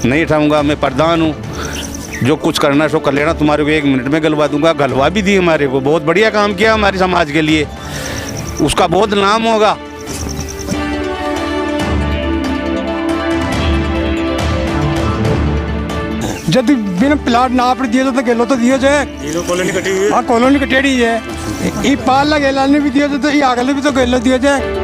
नहीं उठाऊंगा। मैं प्रधान हूँ, जो कुछ करना सो कर लेना, तुम्हारे को 1 मिनट में गलवा दूंगा। गलवा भी दी हमारे को, बहुत बढ़िया काम किया हमारे समाज के लिए, उसका बहुत नाम होगा। जब बिना प्लाट ना आप दिए तो गेलो तो दियो जाए। कॉलोनी कटी हुई है। हाँ कॉलोनी कटेड़ी है, ये पाला गेला ने भी दियो तो ये आगले भी तो गेलो दियो जाए।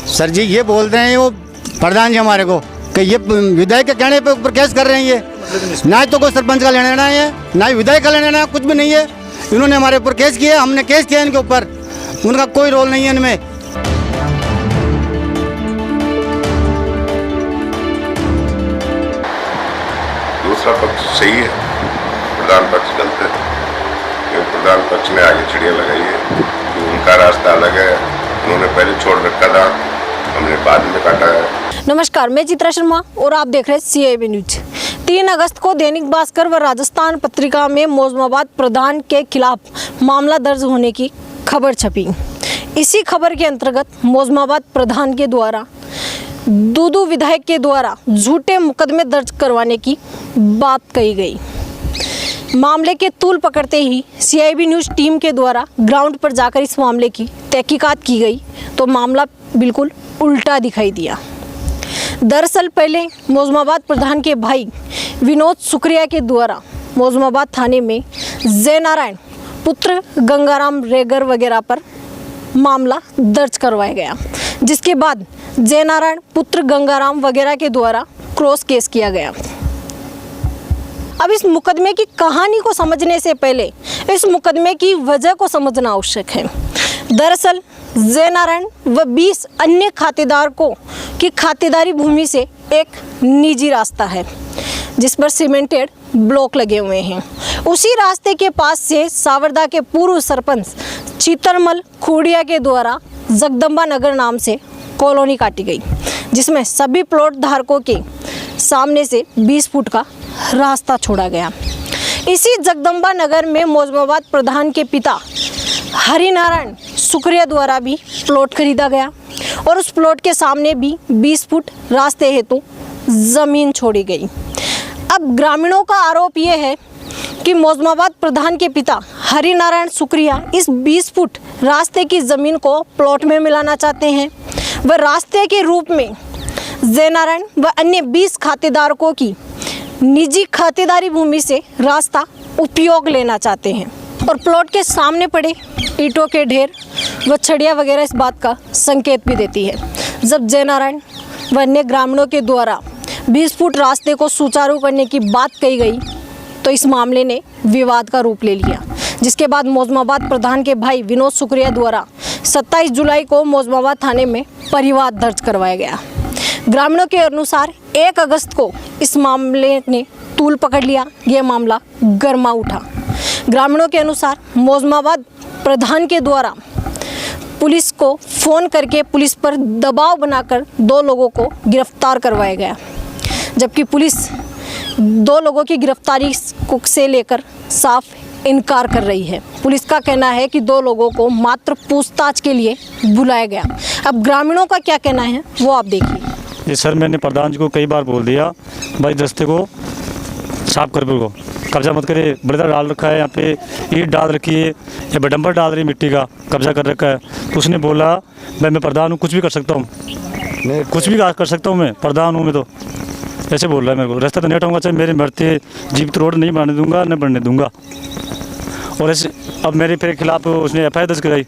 सर जी ये बोल रहे हैं वो प्रधान जी हमारे को कि ये विधायक के कहने पे ऊपर केस कर रहे हैं। ये ना तो कोई सरपंच का लेना देना है, ना ही विधायक का लेना देना, कुछ भी नहीं है। इन्होंने हमारे ऊपर केस किया, हमने केस किया इनके ऊपर, उनका कोई रोल नहीं है इनमें। दूसरा पक्ष सही है, प्रधान पक्ष गलत है। प्रधान पक्ष ने आगे चिड़िया लगाई है, उनका रास्ता अलग है, उन्होंने पहले छोड़ रखा था, हमने बाद में काटा है। नमस्कार, मैं चित्रा शर्मा और आप देख रहे हैं CIB न्यूज। 3 अगस्त को दैनिक भास्कर व राजस्थान पत्रिका में मोजमाबाद प्रधान के खिलाफ मामला दर्ज होने की खबर छपी। इसी खबर के अंतर्गत मोजमाबाद प्रधान के द्वारा दूदू विधायक के द्वारा झूठे मुकदमे दर्ज करवाने की बात कही गई। मामले के तूल पकड़ते ही CIB न्यूज टीम के द्वारा ग्राउंड पर जाकर इस मामले की तहकीकात की गई तो मामला बिल्कुल उल्टा दिखाई दिया। दरअसल पहले मोजमाबाद प्रधान के भाई विनोद सुक्रिया के द्वारा मोजमाबाद थाने में जयनारायण पुत्र गंगाराम रेगर वगैरह पर मामला दर्ज करवाया गया, जिसके बाद जयनारायण पुत्र गंगाराम वगैरह के द्वारा क्रॉस केस किया गया। अब इस मुकदमे की कहानी को समझने से पहले इस मुकदमे की वजह को समझना आवश्यक है। दरअसल जयनारायण व 20 अन्य खातेदारों की खातेदारी भूमि से एक निजी रास्ता है जिस पर सीमेंटेड ब्लॉक लगे हुए हैं। उसी रास्ते के पास से सावरदा के पूर्व सरपंच चितरमल खुड़िया के द्वारा जगदम्बा नगर नाम से कॉलोनी काटी गई, जिसमें सभी प्लॉट धारकों के सामने से 20 फुट का रास्ता छोड़ा गया। इसी जगदम्बा नगर में मोजमाबाद प्रधान के पिता हरिनारायण सुक्रिया द्वारा भी प्लॉट खरीदा गया और उस प्लॉट के सामने भी 20 फुट रास्ते हेतु जमीन छोड़ी गई। अब ग्रामीणों का आरोप यह है कि मोजमाबाद प्रधान के पिता हरिनारायण सुक्रिया इस 20 फुट रास्ते की जमीन को प्लॉट में मिलाना चाहते हैं व रास्ते के रूप में जयनारायण व अन्य 20 खातेदारों की निजी खातेदारी भूमि से रास्ता उपयोग लेना चाहते हैं। और प्लॉट के सामने पड़े ईंटों के ढेर व छड़ियाँ वगैरह इस बात का संकेत भी देती है। जब जयनारायण व अन्य ग्रामीणों के द्वारा 20 फुट रास्ते को सुचारू करने की बात कही गई तो इस मामले ने विवाद का रूप ले लिया, जिसके बाद मोजमाबाद प्रधान के भाई विनोद सुक्रिया द्वारा 27 जुलाई को मोजमाबाद थाने में परिवाद दर्ज करवाया गया। ग्रामीणों के अनुसार 1 अगस्त को इस मामले ने तूल पकड़ लिया, यह मामला गर्मा उठा। ग्रामीणों के अनुसार मोजमाबाद प्रधान के द्वारा पुलिस को फ़ोन करके पुलिस पर दबाव बनाकर 2 लोगों को गिरफ्तार करवाया गया, जबकि पुलिस 2 लोगों की गिरफ्तारी से लेकर साफ इनकार कर रही है। पुलिस का कहना है कि 2 लोगों को मात्र पूछताछ के लिए बुलाया गया। अब ग्रामीणों का क्या कहना है वो आप देखिए। ये सर मैंने प्रधान जी को कई बार बोल दिया भाई रास्ते को साफ कर, को कब्जा मत करे, बड़ा डाल रखा है यहाँ पे, ईंट डाल रखी है, ये बडम्बर डाल रही मिट्टी का कब्जा कर रखा है। तो उसने बोला भाई मैं प्रधान हूँ, कुछ भी कर सकता हूँ, कुछ भी कर सकता हूँ, मैं प्रधान हूँ, मैं तो ऐसे बोल रहा है मेरे को। रास्ता तो नहीं हटाऊंगा, चाहे मेरे मरते जीवित रोड नहीं बनाने दूंगा, न बनने दूंगा। और ऐसे अब मेरे फिर खिलाफ उसने FIR दर्ज कराई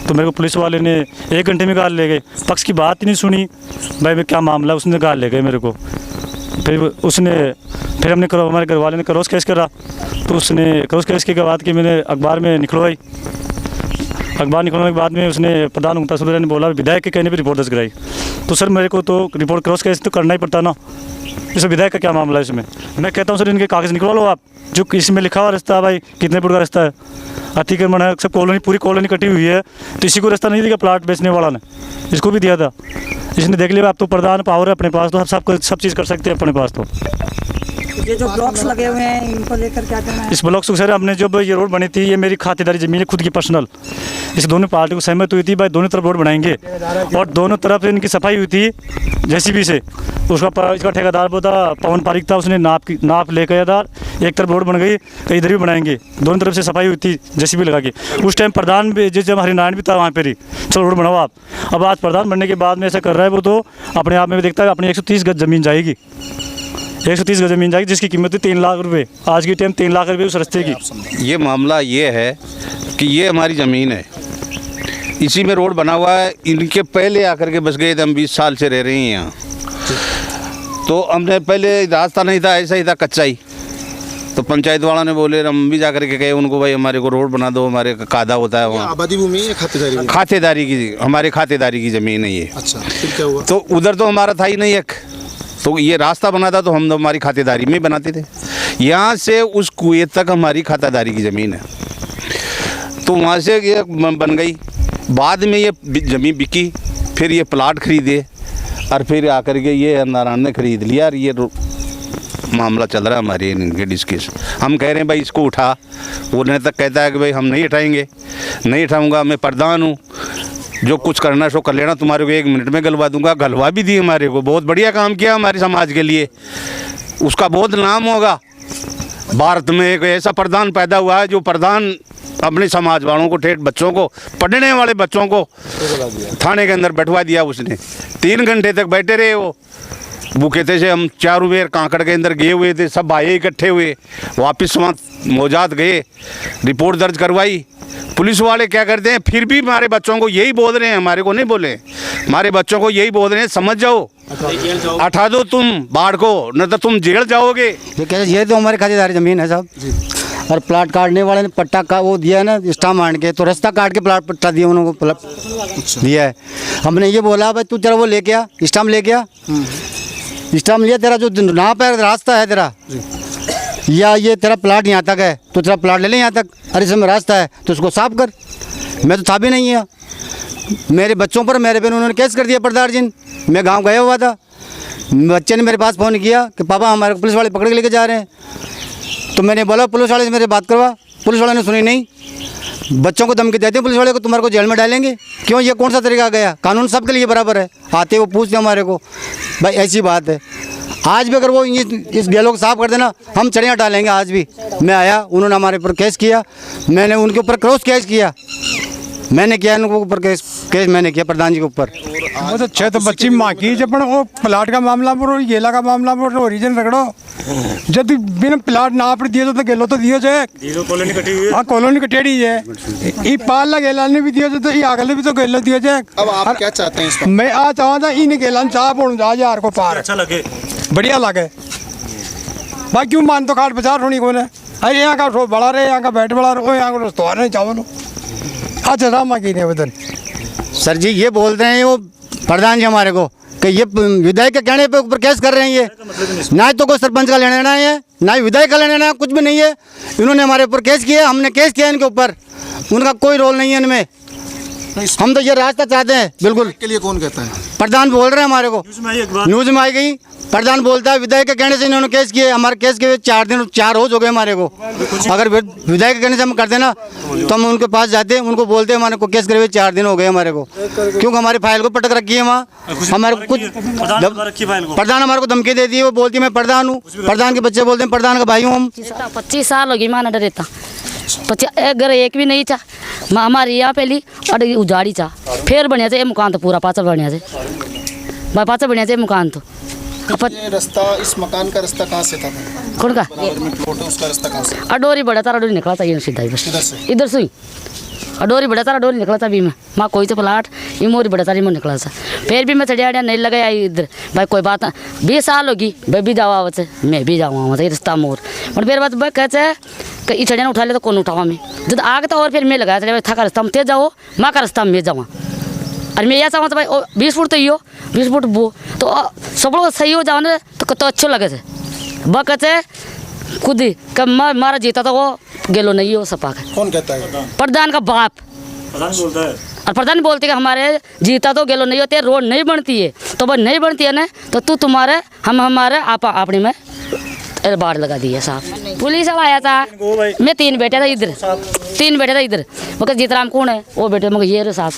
तो मेरे को पुलिस वाले ने 1 घंटे में गाल ले गए, पक्ष की बात ही नहीं सुनी। भाई मैं क्या मामला, उसने गाल ले गए मेरे को। फिर हमने हमारे घर वाले ने क्रॉस केस करा तो उसने क्रॉस केस के बाद कि मैंने अखबार में निकलवाई। अखबार निकलवाने के बाद में उसने प्रधान ने बोला विधायक के कहने पर रिपोर्ट दर्ज कराई। तो सर मेरे को तो रिपोर्ट क्रॉस केस तो करना ही पड़ता ना, इसमें विधायक का क्या मामला है इसमें। मैं कहता हूँ सर इनके कागज़ निकलवा लो आप, जो इसमें लिखा हुआ रास्ता है भाई कितने फुट का रास्ता है, अतिक्रमण है, सब कॉलोनी पूरी कॉलोनी कटी हुई है। तो इसी को रास्ता नहीं दिया प्लाट बेचने वाला ने, इसको भी दिया था। इसने देख लिया आप तो प्रधान पावर है अपने पास, तो सब चीज़ कर सकते हैं अपने पास। तो ये जो ब्लॉक्स लगे हुए हैं इनको लेकर क्या कहना है? इस ब्लॉक से सर हमने जब ये रोड बनी थी, ये मेरी खातेदारी ज़मीन है खुद की पर्सनल। इस दोनों पार्टी को सहमत हुई थी भाई दोनों तरफ रोड बनाएंगे, और दोनों तरफ इनकी सफाई हुई थी जेसीबी से। उसका इसका ठेकेदार वो था पवन पारिक था, उसने नाप लेकर आधार एक तरफ रोड बन गई, कई इधर भी बनाएंगे। दोनों तरफ से सफाई हुई थी जेसीबी लगा के। उस टाइम प्रधान भी जिस जब हरिनारायण भी था वहाँ पर ही, चलो रोड बनाओ आप। अब आज प्रधान बनने के बाद में ऐसा कर रहा है वो, तो अपने आप में भी देखता है अपनी 130 गज ज़मीन जाएगी, 130 गज ज़मीन जाएगी, जिसकी कीमत है 3 लाख रुपए। आज की टाइम 3 लाख रुपए उस रास्ते की। ये मामला ये है कि ये हमारी ज़मीन है, इसी में रोड बना हुआ है। इनके पहले आकर के बस गए थे, हम 20 साल से रह रहे हैं यहाँ। तो हमने पहले रास्ता नहीं था, ऐसा ही था कच्चा ही। तो पंचायत वालों ने बोले, हम भी जाकर के कहे उनको भाई हमारे को रोड बना दो, हमारे कादा होता है वहाँ। आबादी भूमि है, खातेदारी खातेदारी की, हमारे खातेदारी की ज़मीन है ये। अच्छा, फिर क्या हुआ? तो उधर तो हमारा था ही नहीं एक, तो ये रास्ता बना था तो हम हमारी खातेदारी में बनाते थे। यहाँ से उस कुएं तक हमारी खातेदारी की ज़मीन है। तो वहाँ से ये बन गई, बाद में ये ज़मीन बिकी, फिर ये प्लाट खरीदे, और फिर आकर के ये नारायण ने खरीद लिया। और ये मामला चल रहा है हमारे इनके डिस्कस। हम कह रहे हैं भाई इसको उठा, वो नहीं तक कहता है कि भाई हम नहीं उठाएंगे, नहीं उठाऊँगा, मैं प्रधान हूँ, जो कुछ करना सो कर लेना, तुम्हारे को 1 मिनट में गलवा दूंगा। गलवा भी दी हमारे को, बहुत बढ़िया काम किया हमारे समाज के लिए, उसका बहुत नाम होगा। भारत में एक ऐसा प्रधान पैदा हुआ है जो प्रधान अपने समाज वालों को, ठेठ बच्चों को, पढ़ने वाले बच्चों को थाने के अंदर बैठवा दिया उसने। 3 घंटे तक बैठे रहे वो, भूखे थे से। हम चारों बेर कांकड़ के अंदर गए हुए थे, सब भाई इकट्ठे हुए, वापस वहाँ मौजाद गए, रिपोर्ट दर्ज करवाई। पुलिस वाले क्या करते हैं, फिर भी हमारे बच्चों को यही बोल रहे हैं, हमारे को नहीं बोले, हमारे बच्चों को यही बोल रहे हैं, समझ जाओ, हटा दो तुम बाढ़ को, न तो तुम जेल जाओगे। ये तो हमारी खातेदारी ज़मीन है साहब, और प्लाट काटने वाले ने पट्टा का वो दिया है ना, स्टाम्प मान के, तो रास्ता काट के प्लाट पट्टा दिया उन्होंने को दिया है। हमने ये बोला भाई तू तेरा वो लेके आ, स्टाम्प लेके आ, स्टाम्प लिया, तेरा जो नाप है रास्ता है तेरा, या ये तेरा प्लाट यहाँ तक है तो तेरा प्लाट ले ले यहाँ तक, अरे इसमें रास्ता है तो उसको साफ कर। मैं तो था भी नहीं है, मेरे बच्चों पर मेरे पे उन्होंने केस कर दिया प्रधान जी। मैं गांव गया हुआ था, बच्चे ने मेरे पास फ़ोन किया कि पापा हमारे पुलिस वाले पकड़ के लेके जा रहे हैं। तो मैंने बोला पुलिस वाले से मेरे बात करवा, पुलिस वाले ने सुनी नहीं। बच्चों को धमकी देते हैं पुलिस वाले को, तुम्हारे को जेल में डालेंगे। क्यों, ये कौन सा तरीका आ गया? कानून सबके लिए बराबर है। आते वो पूछते हमारे को, भाई ऐसी बात है। आज भी अगर वो इस गैलों को साफ कर देना, हम चढ़ियाँ डालेंगे। आज भी मैं आया, उन्होंने हमारे ऊपर केस किया, मैंने उनके ऊपर क्रॉस केस किया, मैंने किया उनके ऊपर केस मैंने किया प्रधान जी के ऊपर। वो तो 6 तो बच्ची माँ की, जब वो प्लाट का मामला पर, गेला का मामला पर ओरिजिन रगड़ो, जब बिना प्लाट ना पर दिए तो गेलो तो दियो जे, कॉलोनी कटी हुई है। हाँ कॉलोनी कटेड़ी है, ये पाल गेला ने भी दियो तो ये आगले भी तो गेलो दियो जे। अब आप क्या चाहते हैं इस पर? मैं आ चाहता इन गेला चाह पड़ जा यार को पार, अच्छा लगे, बढ़िया लगे भाई। क्यों मान तो काट बचा होनी को ने, अरे यहाँ का बड़ा रहे, यहाँ का बैठ बड़ा रहे, यहाँ का तो नहीं चावल। अच्छा रामा की नहीं बदन सर जी ये बोल रहे हैं वो प्रधान जी हमारे को कि ये विधायक के कहने पे ऊपर केस कर रहे हैं। ये ना तो कोई सरपंच का लेना देना है, ना ही विधायक का लेना देना, कुछ भी नहीं है। इन्होंने हमारे ऊपर केस किया, हमने केस किया इनके ऊपर, उनका कोई रोल नहीं है इनमें। हम तो ये रास्ता चाहते हैं बिल्कुल। के लिए कौन कहता है? प्रधान बोल रहे हैं हमारे को, न्यूज़ में आई गई, प्रधान बोलता है विधायक के कहने से इन्होंने केस किए। हमारे केस के 4 रोज हो गए हमारे को। अगर विधायक के कहने से हम कर देना तो हम उनके पास जाते हैं, उनको बोलते हैं हमारे को केस करे हुए 4 दिन हो गए हमारे को, क्योंकि हमारी फाइल को पटक रखी है वहाँ। हमारे को कुछ प्रधान हमारे को धमकी देती है, वो बोलती है मैं प्रधान हूँ, प्रधान के बच्चे बोलते हैं प्रधान का भाई हूँ हम। 25 साल हो गई माना डरेता, घर एक भी नहीं था हमारी यहाँ पहली और उजाड़ी चा, फिर बढ़िया से मकान तो पूरा पाचा बढ़िया से पाचा बढ़िया से मकान तो। ये रास्ता, इस मकान का रास्ता कहाँ से था? कौन का उसका रास्ता कहाँ से? अडोरी बड़ा था, अडोरी निकला था ये सीधा ही बस इधर से ही। अडोरी बड़ा था, अडोरी निकला था भी मैं माँ कोई तो प्लाट ये मोरी बड़ा था रिमो निकला था। फिर भी मैं चढ़िया नहीं लगाया इधर, भाई कोई बात ना 20 साल होगी भाई भी जावा वैसे मैं भी जाऊँगा वैसे रास्ता मोर। और फिर बात भाई कहते कि चढ़िया उठा ले तो कौन उठावा मैं जब आगे तो। और फिर मैं लगाया चढ़िया था का रास्ता में ते जाओ, माँ का रास्ता में जाऊँ। और मैं यह चाहूँ तो भाई 20 फुट तो यो 20 फुट वो तो सब लोग सही हो जाओ ना तो अच्छे लगे थे। वह कहते खुद ही कब मारा जीता था वो गेलो नहीं हो सपा का। कौन कहता है? प्रधान का बाप। प्रधान बोलता है और प्रधान बोलते कि हमारे जीता तो गेलो नहीं होते, रोड नहीं बनती है, तो बस नहीं बनती है ना तो तू तुम्हारे हम हमारे आपा अपनी में बाढ़ लगा दी है साहब। पुलिस वाला आया था, मैं 3 बेटे था इधर, 3 बेटे था इधर, मगर जीतराम कौन है वो बेटे, मगर ये रे साहब,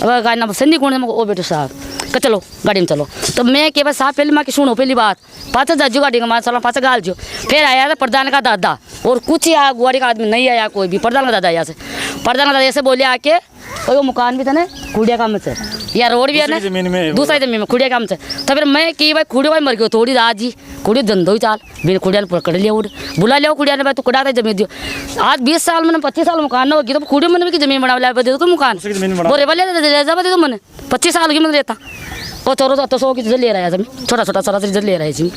अब का नाम संधी कौन है, मगर वो बेटे साहब का चलो गाड़ी में चलो। तो मैं के बस साहब पहले माँ की सुनो पहली बात, पाँच जाजू गाड़ी का माँ चलो, पाँच गाल जो। फिर आया था प्रधान का दादा और कुछ ही गुआड़ी का आदमी नहीं आया कोई भी, प्रधान का दादा आया से, प्रधान का दादा ऐसे बोले आके कोई वो मकान भी था ना खुड़िया काम से, या रोड भी है ना दूसरी जमीन में खुड़िया काम से। तो फिर मैं कि भाई खुड़ी भाई मर गयो थोड़ी रात जी, खुड़ी धंधो ही चाल बिन खुड़िया ने पकड़ लिया, उड़ बुला लिया खुड़िया ने, भाई तू कड़ा जमीन दियो। आज 20 साल मैंने 25 साल मकान होगी तो खुड़ी मैंने की जमीन बना लिया, दे दो मकान बोरे वाले दे दो मैंने 25 साल की मैंने देता और चोरो तो 100 की चीज़ ले रहा है जमीन, छोटा छोटा सारा चीज़ ले रहा है जी।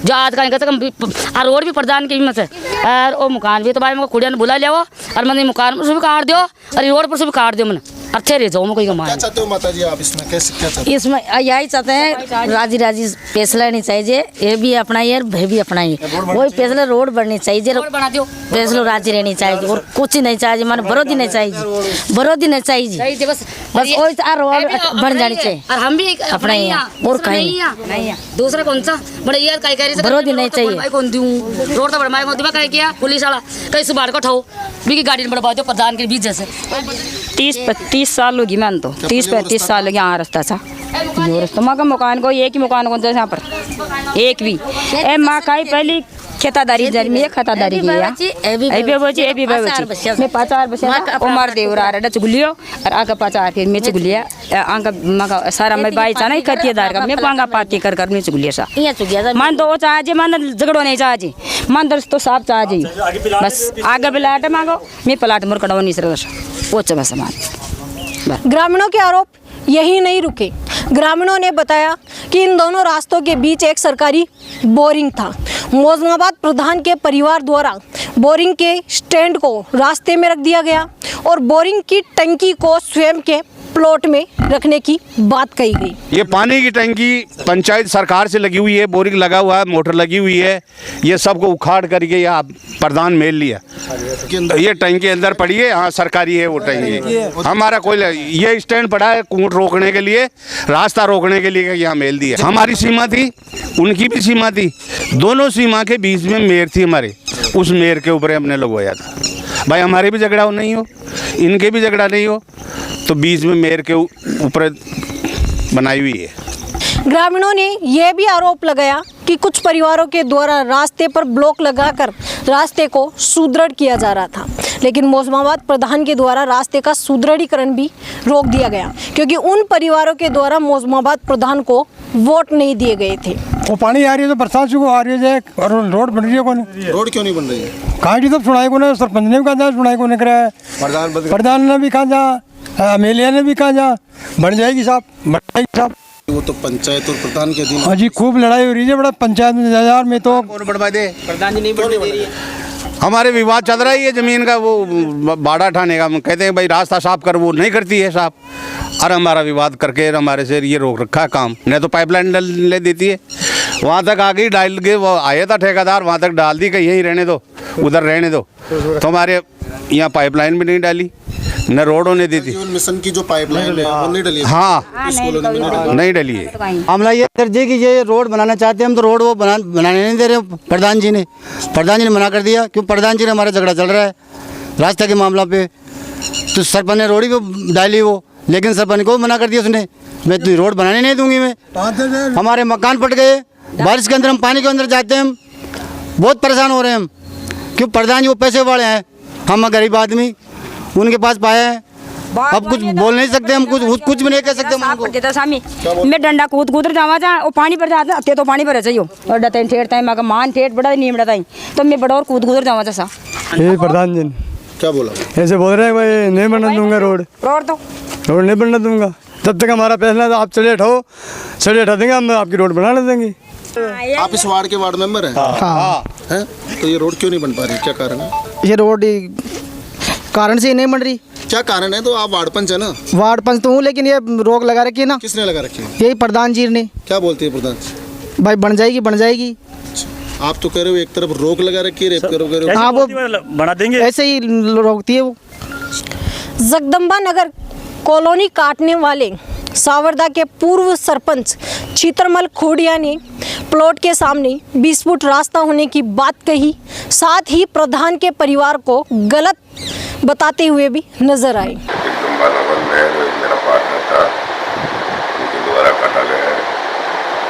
जो आज का रोड भी प्रधान की हिम्मत है और वो मकान भी तो भाई मैं खुड़िया ने बुला लिया वो, और मैंने मकान पर से भी काट दियो और रोड पर से भी काट दियो, मैंने अच्छे रह जाओ मैं कोई कमा। क्या चाहते हो माता जी आप इसमें, कैसे क्या चाहते हो? इसमें यही चाहते हैं राजी राजी फैसला नहीं चाहिए, ये भी अपनाइए और भाई भी अपनाइए, वही फैसला रोड बननी चाहिए, फैसला राजी रहनी चाहिए और कुछ नहीं चाहिए, माने विरोधी नहीं चाहिए, विरोधी नहीं चाहिए, बस वही रोड बन जानी चाहिए और हम भी अपना और कहीं नहीं। दूसरा कौन सा बड़े यार कहीं कह रही विरोधी नहीं चाहिए। भाई कौन दूं रोड तो बड़ा माई मोदी कहीं किया पुलिस वाला कहीं सुबाड़ को उठाओ भी की गाड़ी में बड़ा प्रधान के बीच जैसे 30-35 साल होगी, मैं तो 30-35 साल होगी यहाँ रास्ता था, जो रास्ता माँ का मकान को एक ही मकान कौन सा यहाँ पर एक भी ए माँ का ही पहली खेतादारी में खातादारी की मैं 5 बच्चे उमर देवर आ रहा चुगलियो और आगे 5 फिर मैं चुगलिया आगे मगा सारा मैं बाई चाह खतियादार का मैं पांगा पार्टी कर मैं चुगलिया सा मान तो वो चाहे मान झगड़ो नहीं चाहे मान दर्श तो साफ चाहे बस आगे प्लाट मांगो मैं प्लाट मोर कड़वा नहीं सर वो चबा समान। ग्रामीणों के आरोप यही नहीं रुके, ग्रामीणों ने बताया कि इन दोनों रास्तों के बीच एक सरकारी बोरिंग था। मोजमाबाद प्रधान के परिवार द्वारा बोरिंग के स्टैंड को रास्ते में रख दिया गया और बोरिंग की टंकी को स्वयं के प्लॉट में रखने की बात कही गई। ये पानी की टंकी पंचायत सरकार से लगी हुई है, बोरिंग लगा हुआ है, मोटर लगी हुई है, ये सबको उखाड़ करके यहाँ प्रधान मेल लिया, ये टंकी अंदर पड़ी है, हाँ सरकारी है वो टंकी, हमारा कोई ये स्टैंड पड़ा है कूट रोकने के लिए, रास्ता रोकने के लिए यहाँ मेल दिया। हमारी सीमा थी, उनकी भी सीमा थी, दोनों सीमा के बीच में मेयर थी हमारे, उस मेयर के ऊपर हमने लगवाया था। भाई हमारे भी झगड़ा नहीं हो, इनके भी झगड़ा नहीं हो, तो बीच में मेयर के ऊपर बनाई हुई है। ग्रामीणों ने यह भी आरोप लगाया कि कुछ परिवारों के द्वारा रास्ते पर ब्लॉक लगाकर रास्ते को सुदृढ़ किया जा रहा था, लेकिन मोजमाबाद प्रधान के द्वारा रास्ते का सुदृढ़ीकरण भी रोक दिया गया क्योंकि उन परिवारों के द्वारा मोजमाबाद प्रधान को वोट नहीं दिए गए थे। वो पानी आ रही है तो बरसात शुरू आ रही है और रोड बन रही है कौन, रोड क्यों नहीं बन रही है? कहा तो सुनाई को सरपंच ने भी कहा सुनाई को करा है, प्रधान ने भी कहा जा, एमएलए ने भी कहा जा, बन जाएगी साहब, बन जाएगी साहब। वो तो पंचायत और प्रधान के अधीन। हाँ जी खूब लड़ाई हो रही है बड़ा पंचायत में, बाजार में तो बढ़वा दे प्रधान जी नहीं बढ़ रही है, हमारे विवाद चल रहा है ये जमीन का, वो बाड़ा ठाने का, कहते हैं भाई रास्ता साफ कर, वो नहीं करती है साफ, और हमारा विवाद करके हमारे से ये रोक रखा है काम, नहीं तो पाइपलाइन ले देती है, वहाँ तक आ गई डाल के, वो आया था ठेकेदार वहाँ तक डाल दी कि यहीं रहने दो, उधर रहने दो, तो हमारे यहाँ पाइपलाइन भी नहीं डाली, न रोड होने दी थी। मिशन की जो पाइपलाइन है वो नहीं डली है। हाँ नहीं डली है। मामला ये सर जी कि ये रोड बनाना चाहते हैं हम, तो रोड वो बनाने नहीं दे रहे प्रधान जी ने मना कर दिया, क्यों प्रधान जी ने हमारा झगड़ा चल रहा है रास्ते के मामला पे, तो सरपंच ने रोड ही डाली वो, लेकिन सरपंच को मना कर दिया उसने, मैं तो रोड बनाने नहीं दूंगी मैं, हमारे मकान फट गए, बारिश के अंदर हम पानी के अंदर जाते हैं, हम बहुत परेशान हो रहे हैं हम, क्यों प्रधान जी वो पैसे वाले हैं, हम गरीब आदमी उनके पास पाए हैं, अब कुछ बोल नहीं सकते हम, कुछ भी नहीं कह सकते हम। मैं डंडा कूद जावा जा वो पानी पर जाता अत्ते तो पानी पर चाहिए और डते ठेठता है मगर मान ठेठ बड़ा नहीं बड़ा ताई, तो मैं बड़ा और कूद जावा जा। ये प्रधान जी क्या बोला? ऐसे बोल रहे हैं भाई नहीं बनने दूंगा रोड नहीं बनने दूंगा, जब तक हमारा फैसला आप चले हटा देंगे, हम आपकी रोड बना देंगे। आप इस वार्ड के वार्ड मेंबर हैं? हाँ। हैं? तो ये रोड क्यों नहीं बन पा रही, क्या कारण है? ये रोड कारण से नहीं बन रही। क्या कारण है? तो आप वार्ड पंच है ना? वार्ड पंच तो हूँ, लेकिन ये रोक लगा रखी है ना। किसने लगा रखी है? यही प्रधान जी ने। क्या बोलती है प्रधान? भाई बन जाएगी आप तो कह रहे हो एक तरफ रोक लगा रखी है, रेप करो कह रहे हो। हाँ, वो बना देंगे। ऐसे ही रोकती है वो। जगदम्बा नगर कॉलोनी काटने वाले सावरदा के पूर्व सरपंच चित्रमल खोड़िया ने प्लॉट के सामने 20 फुट रास्ता होने की बात कही, साथ ही प्रधान के परिवार को गलत बताते हुए भी नजर आए। जगदम्बा नगर में मेरा पार्टनर था, उनके द्वारा काटा गया है।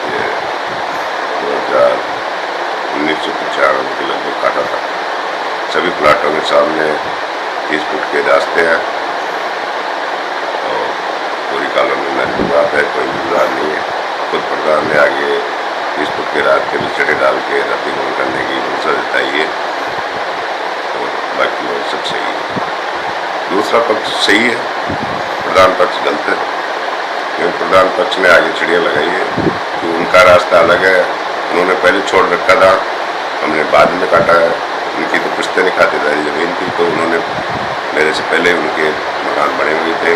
ये 2019-95 के लगभग काटा था। सभी प्लाटों के सामने 30 फुट के रास्ते हैं और पूरी कॉलोनी में बात है, कोई विवाद नहीं है। खुद प्रधान ने आगे 30 फुट के रास्ते में छड़े डाल के रद्दीकरण करने की मंशा जताई है और बाकी लोग सब सही है। दूसरा पक्ष सही है, प्रधान पक्ष गलत है, क्योंकि प्रधान पक्ष ने आगे चिड़िया लगाई है कि उनका रास्ता अलग है, उन्होंने पहले छोड़ रखा था, हमने बाद में काटा है। उनकी तो पुश्तैनी खातेदारी जमीन थी, तो उन्होंने मेरे से पहले उनके मकान बने हुए थे,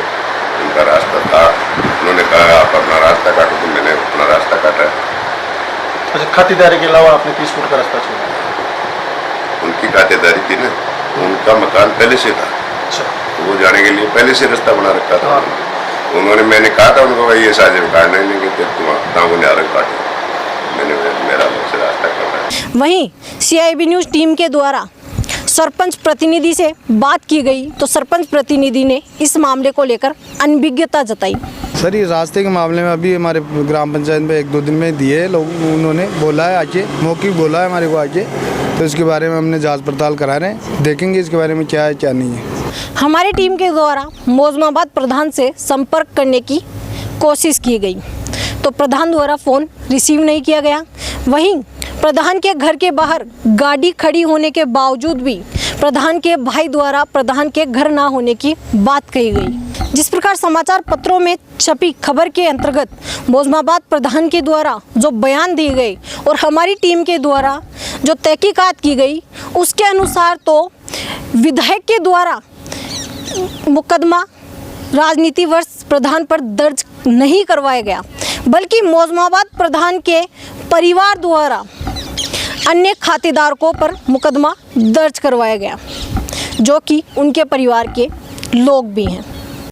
उनका रास्ता था। उन्होंने कहा आप अपना रास्ता काटो, तो मैंने अपना रास्ता काटा है। अच्छा, खातेदारी के अलावा आपने 30 फुट का रास्ता छोड़ा? उनकी खातेदारी थी ना, उनका मकान पहले से था, तो वो जाने के लिए पहले से रास्ता बना रखा था। उन्होंने, मैंने कहा था उनको भाई ये साझे में काटना ही नहीं कि तुम अलग काटो, मैंने मेरा अलग से रास्ता काटा है। वहीं CIB न्यूज़ टीम के द्वारा सरपंच प्रतिनिधि से बात की गई तो सरपंच प्रतिनिधि ने इस मामले को लेकर अनभिज्ञता जताई। सर, ये रास्ते के मामले में अभी हमारे ग्राम पंचायत में 1-2 दिन में दिए लोग, उन्होंने बोला है आके, मौखिक बोला है हमारे को आके, तो इसके बारे में हमने जांच पड़ताल करा रहे हैं, देखेंगे इसके बारे में क्या है क्या नहीं है। हमारी टीम के द्वारा मोजमाबाद प्रधान से संपर्क करने की कोशिश की गई तो प्रधान द्वारा फ़ोन रिसीव नहीं किया गया। वहीं प्रधान के घर के बाहर गाड़ी खड़ी होने के बावजूद भी प्रधान के भाई द्वारा प्रधान के घर ना होने की बात कही गई। जिस प्रकार समाचार पत्रों में छपी खबर के अंतर्गत मोजमाबाद प्रधान के द्वारा जो बयान दिए गए और हमारी टीम के द्वारा जो तहकीकात की गई, उसके अनुसार तो विधायक के द्वारा मुकदमा राजनीति वर्ष प्रधान पर दर्ज नहीं करवाया गया, बल्कि मोजमाबाद प्रधान के परिवार द्वारा अन्य खातेदारों पर मुकदमा दर्ज करवाया गया, जो कि उनके परिवार के लोग भी हैं।